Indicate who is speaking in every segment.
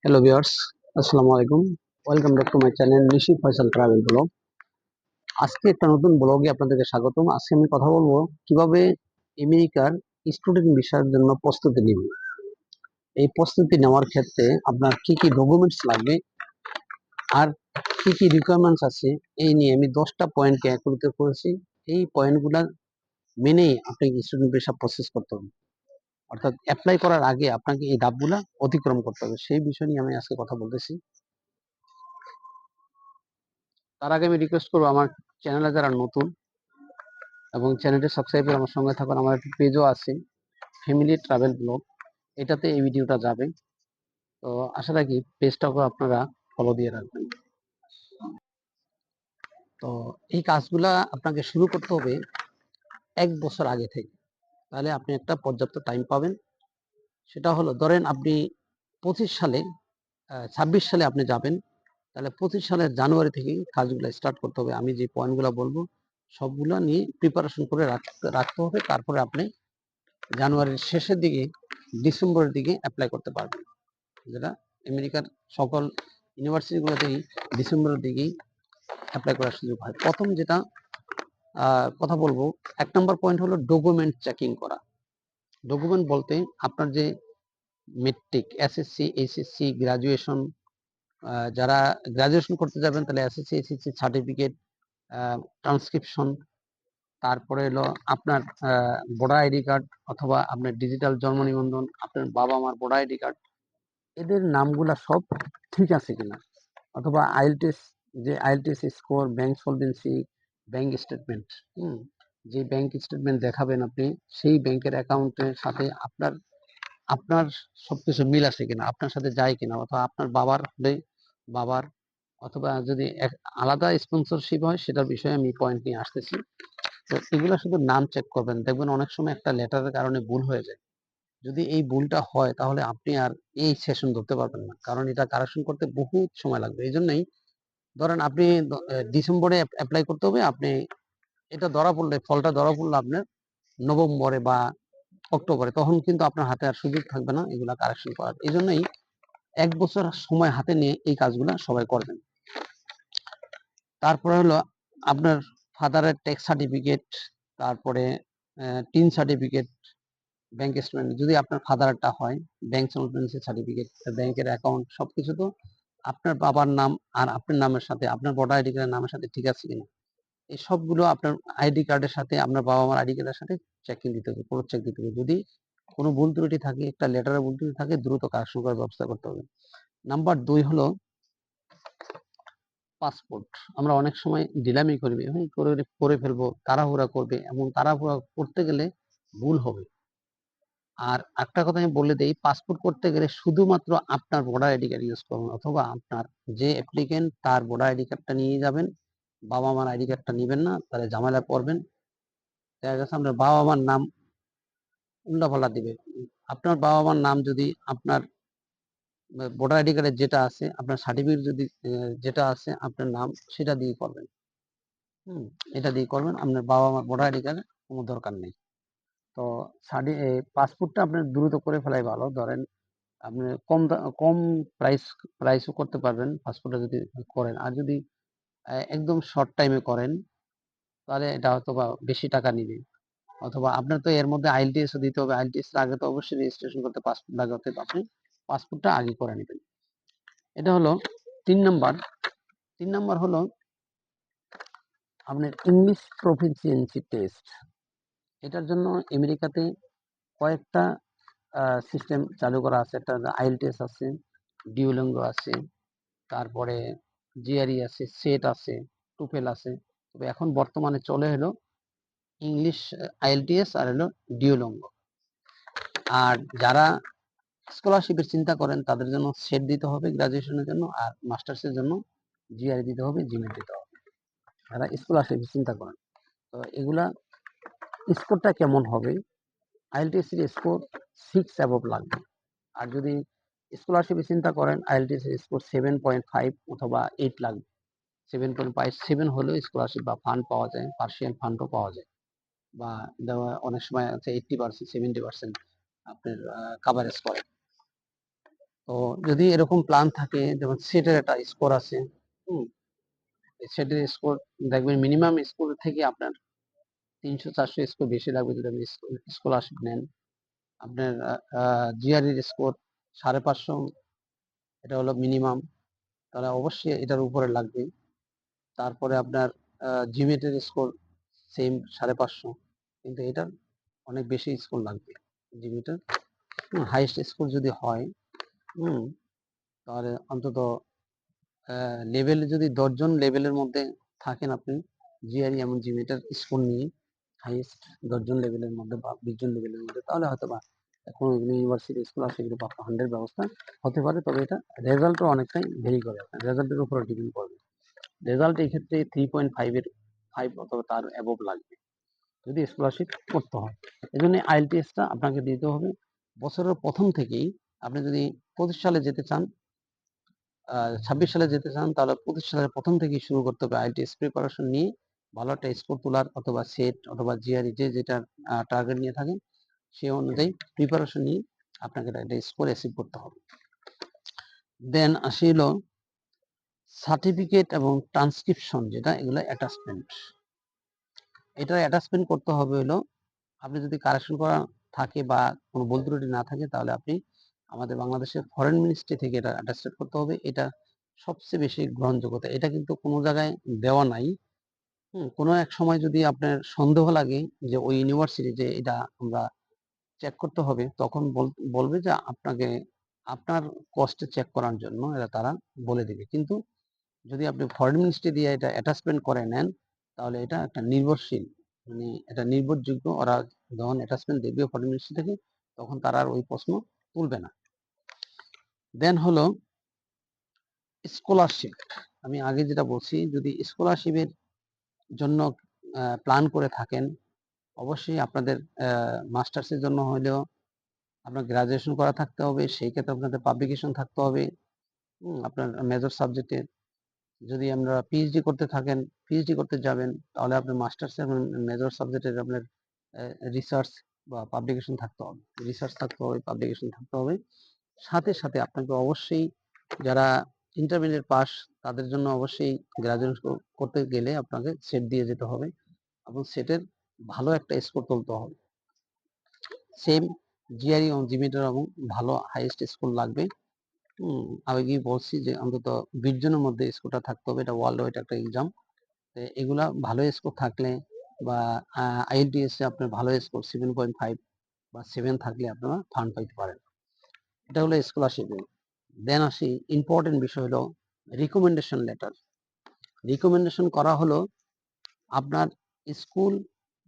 Speaker 1: Hello viewers, আসসালামু আলাইকুম। Welcome back to my channel Nishi Faisal travel blog. আজকে একটা নতুন ব্লগে আপনাদেরকে স্বাগতম। আজকে আমি কথা বলবো কিভাবে আমেরিকার স্টুডেন্ট ভিসার জন্য প্রস্তুতি নিব। এই প্রস্তুতি নেওয়ার ক্ষেত্রে আপনার কি কি ডকুমেন্টস লাগবে আর কি কি রিকোয়ারমেন্টস আছে, এই নিয়ে আমি 10টা পয়েন্টকে একত্রিত করেছি। এই পয়েন্টগুলো মেনেই আপনাকে স্টুডেন্ট ভিসা প্রসেস করতে হবে, অর্থাৎ অ্যাপ্লাই করার আগে আপনাকে এই ধাপগুলা অতিক্রম করতে হবে। সেই বিষয় নিয়ে আমি আজকে কথা বলতেছি। তার আগে আমি রিকোয়েস্ট করবো, আমার চ্যানেলে যারা নতুন এবং চ্যানেলটি সাবস্ক্রাইব করে আমার সঙ্গে থাকুন। আমার একটি পেজও আছে, ফ্যামিলি ট্রাভেল ব্লগ, এটাতে এই ভিডিওটা যাবে। তো আশা রাখি পেজটাকে আপনারা ফলো দিয়ে রাখবেন। তো এই কাজগুলা আপনাকে শুরু করতে হবে 1 বছর আগে থেকে, তাহলে আপনি একটা পর্যাপ্ত টাইম পাবেন। সেটা হলো, ধরেন আপনি 25 সালে 26 সালে আপনি যাবেন, তাহলে 25 সালের জানুয়ারি থেকে কাজগুলো স্টার্ট করতে হবে। আমি যে পয়েন্টগুলো বলবো সবগুলো নিয়ে প্রিপারেশন করে রাখতে হবে। তারপরে আপনি জানুয়ারির শেষের দিকে, ডিসেম্বরের দিকে অ্যাপ্লাই করতে পারবেন, যেটা আমেরিকার সকল ইউনিভার্সিটিগুলোতেই ডিসেম্বরের দিকেই অ্যাপ্লাই করার সুযোগ হয়। প্রথম যেটা কথা বলবো, 1 নম্বর পয়েন্ট হলো ডকুমেন্ট চেকিং করা। ডকুমেন্ট বলতে আপনার যে মেট্রিক, এসএসসি, এইচএসসি, গ্রাজুয়েশন, যারা গ্রাজুয়েশন করতে যাবেন তাহলে এসএসসি, এইচএসসি সার্টিফিকেট, ট্রান্সক্রিপশন, তারপরে হলো আপনার ভোটার আইডি কার্ড অথবা আপনার ডিজিটাল জন্ম নিবন্ধন, আপনার বাবা মার ভোটার আইডি কার্ড, এদের নামগুলা সব ঠিক আছে কিনা, অথবা আইএলটিএস, যে IELTS score, bank solvency, bank statement, যে ব্যাংক স্টেটমেন্ট দেখাবেন আপনি, সেই ব্যাংকের অ্যাকাউন্টের সাথে আপনার আপনার সবকিছু মিল আছে কিনা, আপনার সাথে যায় কিনা, অথবা আপনার বাবার হলে বাবার, অথবা যদি আলাদা স্পন্সরশিপ হয় সেটার বিষয়ে আমি পয়েন্ট নিয়ে আসতেছি। তো এগুলো শুধু নাম চেক করবেন, দেখবেন অনেক সময় একটা লেটারের কারণে ভুল হয়ে যায়। যদি এই ভুলটা হয় তাহলে আপনি আর এই সেশন ধরতে পারবেন না, কারণ এটা কারেকশন করতে বহুত সময় লাগবে। এই জন্যই ধরেন আপনি ডিসেম্বরে অ্যাপ্লাই করতে হবে, আপনি এটা ধরা পড়লে, ফলটা ধরা পড়লে আপনার নভেম্বরে বা অক্টোবরে, তখন কিন্তু আপনার হাতে আর সুযোগ থাকবে না এগুলা কারেকশন করার। এই জন্যই 1 বছর সময় হাতে নিয়ে এই কাজগুলা সবাই করবেন। তারপরে হলো আপনার ফাদারের ট্যাক্স সার্টিফিকেট, তারপরে টিন সার্টিফিকেট, ব্যাংক স্টেটমেন্ট যদি আপনার ফাদারটা হয়, ব্যাংক সলভেন্সি সার্টিফিকেট, ব্যাংকের অ্যাকাউন্ট, সবকিছু তো আপনার বাবার নাম আর আপনার নামের সাথে, আপনার ভোটার আইডি কার্ডের নামের সাথে ঠিক আছে কিনা, এই সবগুলো আপনার আইডি কার্ডের সাথে, আপনার বাবা মার আইডি কার্ডের সাথে চেকিং দিতে হবে, ক্রস চেক দিতে হবে। যদি কোনো ভুল ত্রুটি থাকে, একটা লেটারে ভুল ত্রুটি থাকে, দ্রুত কারেকশন করার ব্যবস্থা করতে হবে। নাম্বার 2 হলো পাসপোর্ট। আমরা অনেক সময় ঢিলামি করবে, করে ফেলবো, তাড়াহুড়া করবে, এমন তাড়াহুড়া করতে গেলে ভুল হবে। আর একটা কথা আমি বলে দেই, পাসপোর্ট করতে গেলে শুধুমাত্র আপনার ভোটার আইডি কার্ড ইউজ করুন, অথবা আপনার যে অ্যাপ্লিকেন্ট তার ভোটার আইডি কার্ডটা নিয়ে যাবেন, বাবা মার আইডি কার্ডটা নেবেন না, তাহলে ঝামেলায় পড়বেন। দেখা গেছে আপনার বাবা মার নাম উল্টাপাল্টা দিবে। আপনার বাবা মার নাম যদি আপনার ভোটার আইডি কার্ডে যেটা আছে, আপনার সার্টিফিকেট যদি যেটা আছে আপনার নাম, সেটা দিয়ে করবেন। এটা দিয়ে করবেন, আপনার বাবা মার ভোটার আইডি কার্ডের কোনো দরকার নেই। তো পাসপোর্টটা আপনার দ্রুত করে ফেলাই ভালো। ধরেন আপনি কম প্রাইসও করতে পারবেন পাসপোর্টটা যদি করেন। আর যদি একদম শর্ট টাইমে করেন তাহলে এটা হয়তো বা বেশি টাকা নিবে। অথবা আপনার তো এর মধ্যে আইএলটিএসও দিতে হবে, আইএলটিএস এর আগে তো অবশ্যই রেজিস্ট্রেশন করতে পাসপোর্ট লাগে, অতএব আপনি পাসপোর্টটা আগে করে নেবেন। এটা হলো 3 নাম্বার। 3 নাম্বার হলো আপনার ইংলিশ প্রফিসিয়েন্সি টেস্ট। এটার জন্য আমেরিকাতে কয়েকটা সিস্টেম চালু করা আছে। একটা আইএলটিএস আছে, ডিউলিঙ্গো আছে, তারপরে জিআরই আছে, সেট আছে, টুফেল আছে। তবে এখন বর্তমানে চলে হলো ইংলিশ আইএলটিএস আর হলো ডিউলিঙ্গো। আর যারা স্কলারশিপের চিন্তা করেন তাদের জন্য সেট দিতে হবে গ্রাজুয়েশনের জন্য, আর মাস্টার্সের জন্য জিআরই দিতে হবে, জিমেট দিতে হবে। যারা স্কলারশিপের চিন্তা করেন, তো এগুলা স্কোরটা কেমন হবে? আইএলটিএস এর স্কোর 6 অ্যাবভ লাগবে। আর যদি স্কলারশিপের চিন্তা করেন, আইএলটিএস এর স্কোর 7.5 অথবা 8 লাগবে। 7.57 হলেও স্কলারশিপ বা ফান্ড পাওয়া যায়, পার্সিয়াল ফান্ডও পাওয়া যায়, বা দেওয়া অনেক সময় আছে 80%, 70% আপনার কাভারেজ করে। তো যদি এরকম প্ল্যান থাকে, যেমন সেটের একটা স্কোর আছে, সেটের স্কোর দেখবেন মিনিমাম স্কোর থেকে আপনার 300-400 স্কোর বেশি লাগবে যদি আপনি স্কলারশিপ নেন। আপনার জিআরইর স্কোর 550, এটা হলো মিনিমাম, তাহলে অবশ্যই এটার উপরে লাগবে। তারপরে আপনার জিমেটের স্কোর সেম 550, কিন্তু এটার অনেক বেশি স্কোর লাগবে জিমেটের। হাইয়েস্ট স্কোর যদি হয় তাহলে অন্তত লেভেল যদি 10 জন লেভেলের মধ্যে থাকেন আপনি জিআরই এমন জিমেটের স্কোর নিয়ে হাইয়েস্ট 10 জন লেভেলের মধ্যে বা 20 জন লেভেলের মধ্যে, তাহলে হয়তো বা এখন ইউনিভার্সিটি স্কলারশিপ বা ফান্ডের ব্যবস্থা হতে পারে। তবে এটা রেজাল্টও অনেকটাই ভেরি করে, রেজাল্টের উপর ডিপেন্ড করবে। রেজাল্ট এই ক্ষেত্রে 3.5 অথবা তার অ্যাবভ লাগবে যদি স্কলারশিপ করতে হয়। এই জন্য আইএলটিএসটা আপনাকে দিতে হবে বছরের প্রথম থেকেই। আপনি যদি 25 সালে যেতে চান, 26 সালে যেতে চান, তাহলে 25 সালের প্রথম থেকেই শুরু করতে হবে আইএলটিএস প্রিপারেশন নিয়ে ভালো একটা স্কোর তোলার, অথবা সেট অথবা জিআরই যেটা টার্গেট নিয়ে থাকেন সেই অনুযায়ী প্রিপারেশন নিয়ে আপনাকে একটা স্কোর অ্যাচিভ করতে হবে। দেন আসিল সার্টিফিকেট এবং ট্রান্সক্রিপশন, যেটা এগুলো অ্যাটাচমেন্ট। এটা অ্যাটাচমেন্ট করতে হবে হলো, আপনি যদি কারেকশন করা থাকে বা কোনো ভুল ত্রুটি না থাকে, তাহলে আপনি আমাদের বাংলাদেশের ফরেন মিনিস্ট্রি থেকে এটা অ্যাটাস্টেড করতে হবে। এটা সবচেয়ে বেশি গ্রহণযোগ্যতা, এটা কিন্তু কোনো জায়গায় দেওয়া নাই। কোনো এক সময় যদি আপনার সন্দেহ লাগে যে ওই ইউনিভার্সিটি যে এটা আমরা চেক করতে হবে, তখন বলবে যে আপনাকে আপনার কস্টে চেক করার জন্য এটা তারা বলে দিবে। কিন্তু যদি আপনি ফরেন মিনিস্ট্রি দিয়ে এটা অ্যাটাচমেন্ট করে নেন, তাহলে এটা একটা নির্ভরশীল, মানে এটা নির্ভরযোগ্য। ওরা যখন অ্যাটাচমেন্ট দেখবে ফরেন মিনিস্ট্রি থেকে, তখন তারা আর ওই প্রশ্ন তুলবে না। দেন হলো স্কলারশিপ। আমি আগে যেটা বলছি, যদি স্কলারশিপের জন্য প্ল্যান করে থাকেন, অবশ্যই আপনাদের মাস্টার্সের জন্য হলেও আপনার গ্রাজুয়েশন করা থাকতে হবে, সেই ক্ষেত্রে আপনাদের পাবলিকেশন থাকতে হবে আপনার মেজর সাবজেক্টে। যদি আমরা পিএইচডি করতে থাকেন, পিএইচডি করতে যাবেন, তাহলে আপনার মাস্টার্স এবং মেজর সাবজেক্টের আপনার রিসার্চ বা পাবলিকেশন থাকতে হবে, রিসার্চ থাকতে হবে, পাবলিকেশন থাকতে হবে। সাথে সাথে আপনাকে অবশ্যই, যারা ইন্টারমিডিয়েট পাস, তাদের জন্য অবশ্যই গ্রাজুয়েশন করতে গেলে আপনাকে সেট দিয়ে যেতে হবে এবং সেটের ভালো একটা স্কোর তুলতে হবে। সেম জিআরই এবং জিমিটার এবং ভালো হাইয়েস্ট স্কোর লাগবে। আগে বলছি যে অন্তত 20 জনের মধ্যে স্কোরটা থাকতে হবে, এটা ওয়ার্ল্ড ওয়াইড একটা এক্সাম। এগুলা ভালো স্কোর থাকলে বা আইএলটিএস এ আপনার ভালো স্কোর 7.5 বা 7 থাকলে আপনারা ফান্ড পাইতে পারেন। এটা হলো স্কলারশিপ। দেন আসি ইম্পর্টেন্ট বিষয় হলো রিকমেন্ডেশন লেটার। রিকমেন্ডেশন করা হলো আপনার স্কুল,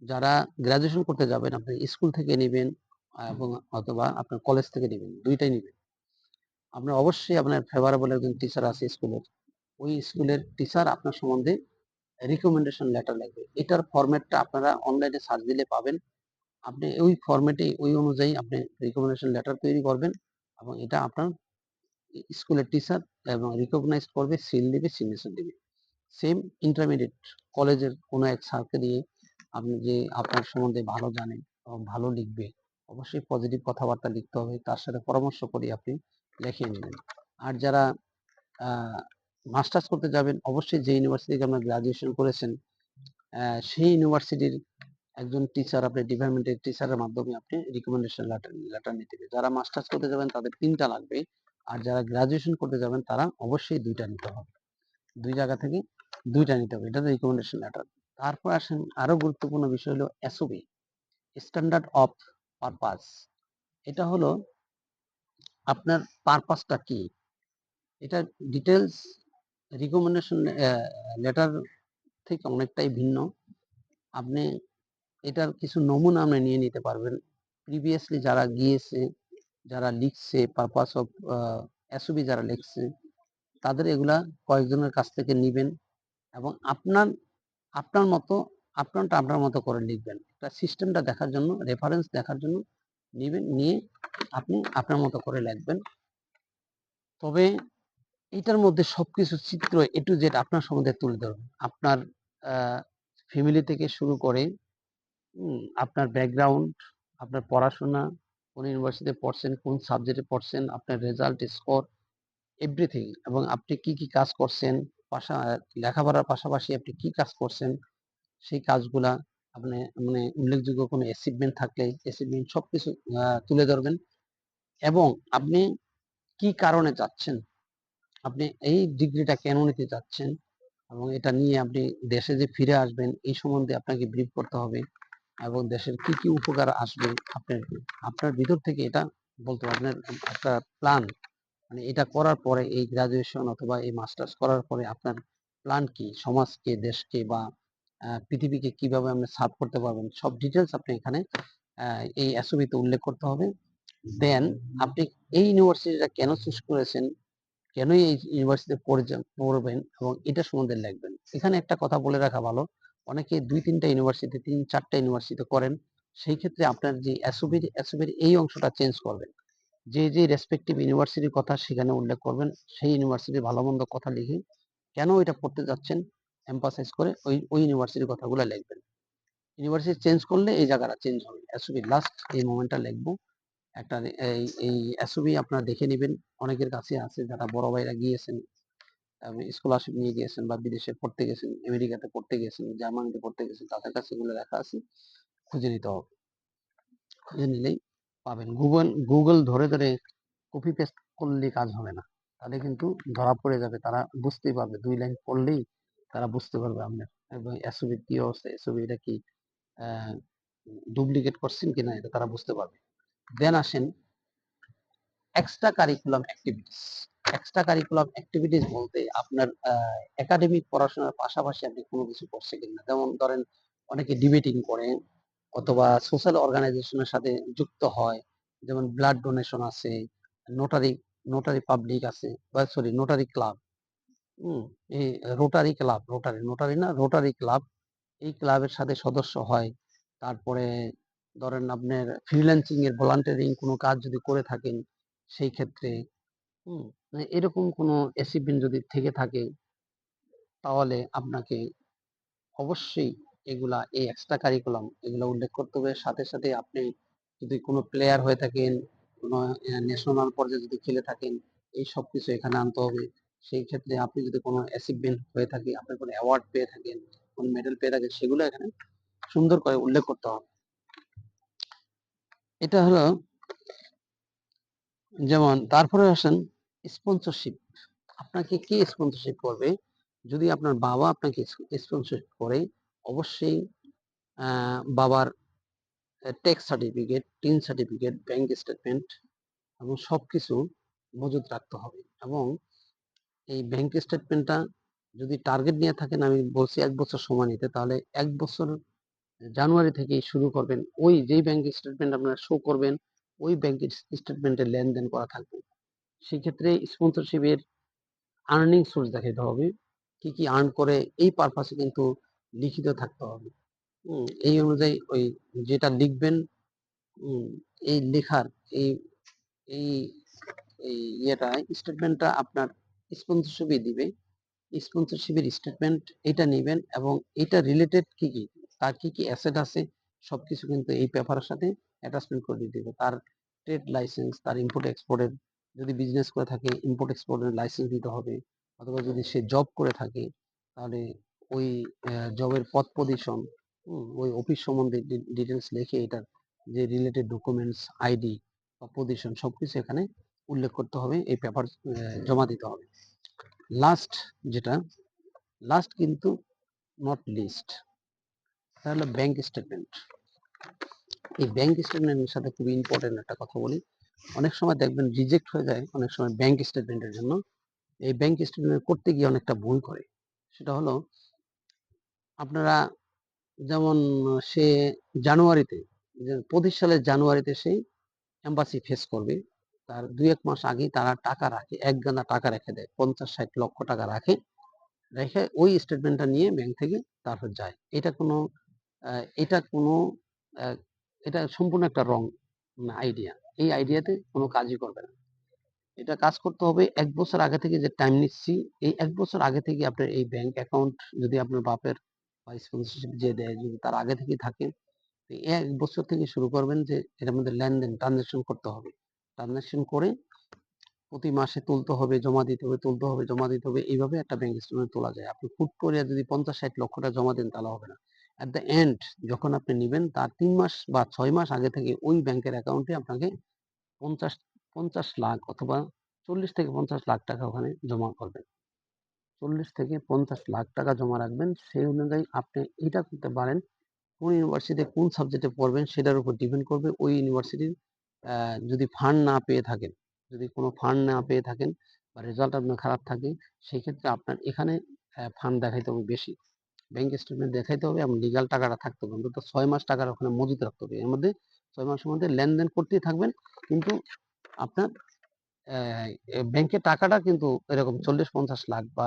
Speaker 1: যারা গ্রাজুয়েশন করতে যাবেন আপনি স্কুল থেকে নেবেন এবং অথবা আপনার কলেজ থেকে নেবেন, দুইটাই নেবেন। আপনার অবশ্যই আপনার ফেভারেবল একজন টিচার আছে স্কুলের, ওই স্কুলের টিচার আপনার সম্বন্ধে রিকমেন্ডেশন লেটার লাগবে। এটার ফরম্যাটটা আপনারা অনলাইনে সার্চ দিলে পাবেন। আপনি ওই ফরম্যাটে ওই অনুযায়ী আপনি রিকমেন্ডেশন লেটার তৈরি করবেন এবং এটা আপনার স্কুলের টিচার এবং রিকগনাইজ করবে, সিল দিবে, সিগনেচার দিবে। সেম ইন্টারমিডিয়েট কলেজের কোনো এক স্যারকে দিয়ে আপনি যে আপনার সম্বন্ধে ভালো জানেন এবং ভালো লিখবে, অবশ্যই পজিটিভ কথাবার্তা লিখতে হবে, তার সাথে পরামর্শ করে আপনি লিখিয়ে নেবেন। আর যারা মাস্টার্স করতে যাবেন, অবশ্যই যে ইউনিভার্সিটি থেকে আপনার গ্রাজুয়েশন করেছেন সেই ইউনিভার্সিটির একজন টিচার, আপনি ডিপার্টমেন্টের টিচারের মাধ্যমে আপনি রিকমেন্ডেশন লেটার নিতে হবে। যারা মাস্টার্স করতে যাবেন তাদের 3টা লাগবে, আর যারা গ্রাজুয়েশন করতে যাবেন তারা অবশ্যই 2টা নিতে হবে। 2 জায়গা থেকে 2টা নিতে হবে, এটা রিকমেন্ডেশন লেটার। তারপর আসেন আরো গুরুত্বপূর্ণ বিষয় হলো এসওপি, স্ট্যান্ডার্ড অফ পারপাস। এটা হলো আপনার পারপাসটা কি, এটা ডিটেলস রিকমেন্ডেশন লেটার থেকে অনেকটাই ভিন্ন। আপনি এটার কিছু নমুনা আপনি নিয়ে নিতে পারবেন, প্রিভিয়াসলি যারা গিয়েছে, যারা লিখছে পারপাস অফ এসওপি, যারা লিখছে তাদের এগুলা কয়েকজনের কাছ থেকে নিবেন এবং আপনার আপনার মতো আপনারটা আপনার মতো করে লিখবেন। এটা সিস্টেমটা দেখার জন্য, রেফারেন্স দেখার জন্য নিবেন, নিয়ে আপনি আপনার মতো করে লিখবেন। তবে এটার মধ্যে সবকিছু চিত্র এ টু জেড আপনার সম্বন্ধে তুলে ধরুন, আপনার ফ্যামিলি থেকে শুরু করে আপনার ব্যাকগ্রাউন্ড, আপনার পড়াশোনা, কোন ইউনিভার্সিটিতে পড়ছেন, কোন সাবজেক্টে পড়ছেন, আপনার রেজাল্ট, স্কোর, এভরিথিং, এবং আপনি কি কি কাজ করছেন, লেখাপড়ার পাশাপাশি আপনি কি কাজ করছেন, সেই কাজগুলা আপনি মানে উল্লেখযোগ্য কোনো অ্যাচিভমেন্ট থাকলে অ্যাচিভমেন্ট সবকিছু তুলে ধরবেন। এবং আপনি কি কারণে চাচ্ছেন, আপনি এই ডিগ্রিটা কেন নিতে চাচ্ছেন, এবং এটা নিয়ে আপনি দেশে যে ফিরে আসবেন এই সম্বন্ধে আপনাকে ব্রিফ করতে হবে, এবং দেশের কি কি উপকার আসবে আপনার আপনার ভিতর থেকে এটা বলতে হবে। আপনার একটা প্ল্যান, মানে এটা করার পরে এই গ্রাজুয়েশন অথবা এই মাস্টার্স করার পরে আপনার প্ল্যান কি, সমাজকে, দেশকে বা পৃথিবীকে কিভাবে আপনি সার্ভ করতে পারবেন, সব ডিটেলস আপনি এখানে এই এসওবিতে উল্লেখ করতে হবে। দেন আপনি এই ইউনিভার্সিটিটা কেন চুজ করেছেন, কেনই এই ইউনিভার্সিটিতে পড়বেন, এবং এটা সম্বন্ধে লিখবেন। এখানে একটা কথা বলে রাখা ভালো, অনেকে 2-3টা ইউনিভার্সিটি, 3-4টা ইউনিভার্সিটি করেন, সেই ক্ষেত্রে আপনার যে এসওবির এই অংশটা চেঞ্জ করবেন। যে যে রেসপেক্টিভ ইউনিভার্সিটির কথা সেখানে উল্লেখ করবেন, সেই ইউনিভার্সিটির ভালো মন্দ কথা লিখে কেন এটা পড়তে যাচ্ছেন এমফাসাইজ করে ওই ইউনিভার্সিটির কথাগুলো লিখবেন। ইউনিভার্সিটি চেঞ্জ করলে এই জায়গাটা চেঞ্জ হবে। এসওবি লাস্ট এই মোমেন্টটা লিখবো একটা। এই এসওবি আপনারা দেখে নেবেন, অনেকের কাছে আছে যারা বড় ভাইরা গিয়েছেন, স্কলারশিপ নিয়ে গিয়েছেন বা বিদেশে পড়তে গেছেন, আমেরিকাতে পড়তে গেছেন, জার্মানিতে পড়তে গেছেন, তাদের কাছে এগুলো লেখা আছে, খুঁজে নিতে হবে। খুঁজে নিলেই পাবেন। গুগল ধরে ধরে কপি পেস্ট করলে কাজ হবে না, তাহলে কিন্তু ধরা পড়ে যাবে, তারা বুঝতেই পারবে, 2 লাইন পড়লেই তারা বুঝতে পারবে আপনার এবং এসওবির কি অবস্থা, এসওবি এটা কি ডুপ্লিকেট করছেন কিনা, এটা তারা বুঝতে পারবে। দেন আসেন extra curriculum activities. Extra curriculum activities বলতে আপনার একাডেমিক পড়াশোনার পাশাপাশি আপনি কোনো কিছু করছে কিনা, যেমন ধরেন অনেকে ডিবেটিং করে অথবা সোশ্যাল অর্গানাইজেশনের সাথে যুক্ত হয়, যেমন ব্লাড ডোনেশন আছে, নোটারি নোটারি পাবলিক আছে, বা সরি নোটারি ক্লাব, এই রোটারি ক্লাব, নোটারি না, রোটারি ক্লাব, এই ক্লাবের সাথে সদস্য হয়। তারপরে ধরেন আপনার ফ্রিল্যান্সিং এর ভলান্টিয়ারিং কোনো কাজ যদি করে থাকেন সেই ক্ষেত্রে, মানে এরকম কোনো অ্যাচিভমেন্ট যদি থেকে থাকে, তাহলে আপনাকে অবশ্যই এগুলা, এই এক্সট্রা কারিকুলাম এগুলো উল্লেখ করতে হবে। সাথে সাথে আপনি যদি কোনো প্লেয়ার হয়ে থাকেন, কোনো ন্যাশনাল পর্যায়ে যদি খেলে থাকেন, এই সব কিছু এখানে আনতে হবে। সেই ক্ষেত্রে আপনি যদি কোনো অ্যাচিভমেন্ট হয়ে থাকে, আপনি কোনো অ্যাওয়ার্ড পেয়ে থাকেন, কোনো মেডেল পেয়ে থাকেন, সেগুলো এখানে সুন্দর করে উল্লেখ করতে হবে। এটা হলো যেমন। তারপরে আসেন স্পন্সরশিপ। আপনাকে কে স্পন্সরশিপ করবে? যদি আপনার বাবা আপনাকে স্পন্সরশিপ করে, অবশ্যই বাবার tax certificate, tin certificate, bank statement এবং সবকিছু মজুত রাখতে হবে। এবং এই ব্যাংক স্টেটমেন্টটা যদি টার্গেট নিয়ে থাকেন, আমি বলছি 1 বছর সময় নিতে, তাহলে 1 বছর জানুয়ারি থেকেই শুরু করবেন। ওই যেই ব্যাংক স্টেটমেন্ট আপনারা শো করবেন, ওই ব্যাংক স্টেটমেন্টে লেনদেন করা থাকবে। সেক্ষেত্রে স্পন্সরশিপের আর্নিং সোর্স দেখাতে হবে, কি কি আর্ন করে, এই পারপাসে কিন্তু লিখিত থাকতে হবে। এই অনুযায়ী ওই যেটা লিখবেন, এই লেখার এই এই এই ইয়েটা, স্টেটমেন্টটা আপনার স্পন্সরশিপই দিবে। স্পন্সরশিপের স্টেটমেন্ট এটা নেবেন, এবং এটা রিলেটেড কি কি, তার কি কি অ্যাসেট আছে, সবকিছু কিন্তু এই পেপারের সাথে অ্যাটাচমেন্ট করে দিতে হবে। তার ট্রেড লাইসেন্স, তার ইম্পোর্ট এক্সপোর্টের, যদি বিজনেস করে থাকে ইম্পোর্ট এক্সপোর্টের লাইসেন্স দিতে হবে, অথবা যদি সে জব করে থাকে তাহলে ওই জবের পদ পজিশন, ওই অফিস সম্বন্ধে ডিটেলস লিখে এটার যে রিলেটেড ডকুমেন্টস, আইডি বা পজিশন সবকিছু এখানে উল্লেখ করতে হবে, এই পেপার জমা দিতে হবে। লাস্ট যেটা, লাস্ট কিন্তু নট লিস্ট, তাহলে ব্যাংক স্টেটমেন্ট। এই ব্যাংক স্টেটমেন্টের সাথে খুবই ইম্পর্টেন্ট একটা কথা বলি, অনেক সময় দেখবেন রিজেক্ট হয়ে যায় অনেক সময় ব্যাংক স্টেটমেন্টের জন্য। এই ব্যাংক স্টেটমেন্ট করতে গিয়ে অনেকটা ভুল করে। সেটা হলো আপনারা যেমন সে জানুয়ারিতে, 25 সালের জানুয়ারিতে সে এম্বাসি ফেস করবে, তার 2-1 মাস আগেই তারা টাকা রাখে, এক গাদা টাকা রেখে দেয়, 50-60 লক্ষ টাকা রাখে, রেখে ওই স্টেটমেন্টটা নিয়ে ব্যাংক থেকে তারপর যায়। এটা কোনো এটা সম্পূর্ণ একটা রং আইডিয়া। এই আইডিয়াতে কোনো কাজই করবে না। এটা কাজ করতে হবে 1 বছর আগে থেকে, যে টাইম নিচ্ছি, এই 1 বছর আগে থেকে আপনার এই ব্যাংক অ্যাকাউন্ট যদি আপনার বাপের বা স্পন্সরশিপ যে দেয় যদি তার আগে থেকেই থাকে, এক বছর থেকে শুরু করবেন যে এটার মধ্যে লেনদেন ট্রানজাকশন করতে হবে। ট্রানজাকশন করে প্রতি মাসে তুলতে হবে, জমা দিতে হবে, তুলতে হবে, জমা দিতে হবে। এইভাবে একটা ব্যাংক স্টেটমেন্ট তোলা যায়। আপনি হুট করে যদি ৫০-৬০ লক্ষ টাকা জমা দেন তাহলে হবে না। এট দ্য এন্ড যখন আপনি নিবেন তার ৩ মাস বা ৬ মাস আগে থেকে ওই ব্যাংকের অ্যাকাউন্টে আপনাকে ৫০ লাখ অথবা ৪০ থেকে ৫০ লাখ টাকা ওখানে জমা করবেন। ৪০ থেকে ৫০ লাখ টাকা জমা রাখবেন। সেই অনুযায়ী আপনি এটা করতে পারেন, কোন ইউনিভার্সিটিতে কোন সাবজেক্টে পড়বেন সেটার উপর ডিপেন্ড করবে। ওই ইউনিভার্সিটির যদি ফান্ড না পেয়ে থাকেন, যদি কোনো ফান্ড না পেয়ে থাকেন বা রেজাল্ট আপনার খারাপ থাকে, সেক্ষেত্রে আপনার এখানে ফান্ড দেখাইতে হবে বেশি। ব্যাংক স্টেটমেন্ট দেখাইতে হবে এবং লিগ্যাল টাকাটা থাকতে হবে। অন্তত ৬ মাস টাকার ওখানে মজুত রাখতে হবে। এর মধ্যে ৬ মাসের মধ্যে লেনদেন করতেই থাকবেন। কিন্তু আপনার ব্যাংকে টাকাটা কিন্তু এরকম ৪০-৫০ লাখ বা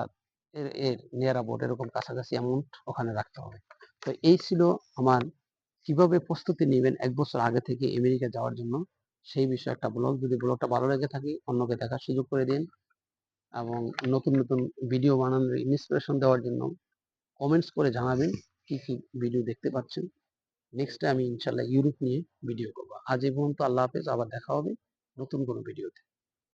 Speaker 1: এর নিয়ার অ্যাবাউট এরকম কাছাকাছি অ্যামাউন্ট ওখানে রাখতে হবে। তো এই ছিল আমার কিভাবে প্রস্তুতি নিবেন ১ বছর আগে থেকে আমেরিকা যাওয়ার জন্য, সেই বিষয়ে একটা ব্লগ। যদি ব্লগটা ভালো লেগে থাকে অন্যকে দেখার সুযোগ করে দিন এবং নতুন, নতুন ভিডিও বানানোর ইন্সপিরেশন দেওয়ার জন্য কমেন্টস করে জানাবেন কি, কি ভিডিও দেখতে পাচ্ছেন। নেক্সট টাইম আমি ইনশাআল্লাহ ইউরোপ নিয়ে ভিডিও করব। আজ এই পর্যন্ত। আল্লাহ হাফেজ। আবার দেখা হবে নতুন কোনো ভিডিওতে।